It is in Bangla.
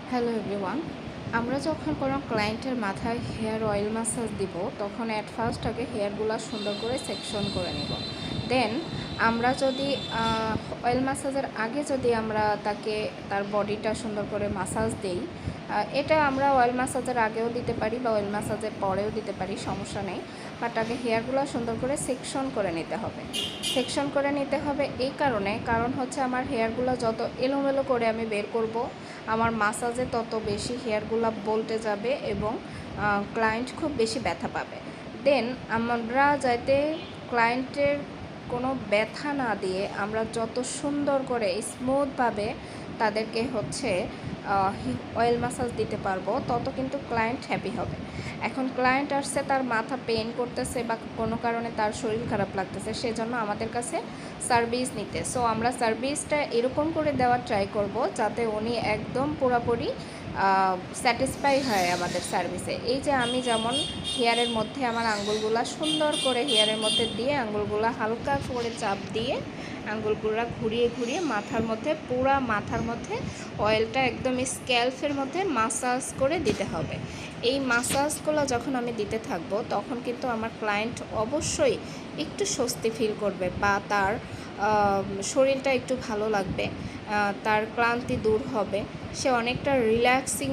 Hello everyone. আমরা যখন কোনো ক্লায়েন্টের মাথায় হেয়ার অয়েল ম্যাসাজ দিব তখন অ্যাট ফার্স্ট আগে হেয়ারগুলো সুন্দর করে সেকশন করে নিব। দেন আমরা যদি অয়েল ম্যাসাজের আগে যদি আমরা তাকে তার বডিটা সুন্দর করে ম্যাসাজ দিই, এটা আমরা অয়েল ম্যাসাজের আগেও দিতে পারি বা অয়েল ম্যাসাজের পরেও দিতে পারি, সমস্যা নেই। বাট আগে হেয়ারগুলো সুন্দর করে সেকশন করে নিতে হবে। সেকশন করে নিতে হবে এই কারণ হচ্ছে আমার হেয়ারগুলো যত এলোমেলো করে আমি বের করব, আমার মাসাজে তত বেশি হেয়ারগুলো বলতে যাবে এবং ক্লায়েন্ট খুব বেশি ব্যথা পাবে। দেন আমরা যাতে ক্লায়েন্টের কোনো ব্যথা না দিয়ে আমরা যত সুন্দর করে স্মুথভাবে তাদেরকে হচ্ছে অয়েল ম্যাসাজ দিতে পারবো, তত কিন্তু ক্লায়েন্ট হ্যাপি হবে। এখন ক্লায়েন্ট আসছে, তার মাথা পেইন করতেছে বা কোনো কারণে তার শরীর খারাপ লাগতেছে, সেজন্য আমাদের কাছে সার্ভিস নিতে। সো আমরা সার্ভিসটা এরকম করে দেওয়ার ট্রাই করব যাতে উনি একদম পুরোপুরি স্যাটিসফাই হয় আমাদের সার্ভিসে। এই যে আমি যেমন হেয়ারের মধ্যে আমার আঙ্গুলগুলা সুন্দর করে হেয়ারের মধ্যে দিয়ে আঙ্গুলগুলা হালকা করে চাপ দিয়ে আঙ্গুলগুলা ঘুরিয়ে ঘুরিয়ে মাথার মধ্যে, পুরা মাথার মধ্যে অয়েলটা একদম স্ক্যাল্পের মধ্যে মাসাজ করে দিতে হবে। এই মাসাজগুলো যখন আমি দিতে থাকবো তখন কিন্তু আমার ক্লায়েন্ট অবশ্যই একটু স্বস্তি ফিল করবে বা তার শরীরটা একটু ভালো লাগবে, তার ক্লান্তি দূর হবে, সে অনেকটা রিল্যাক্সিং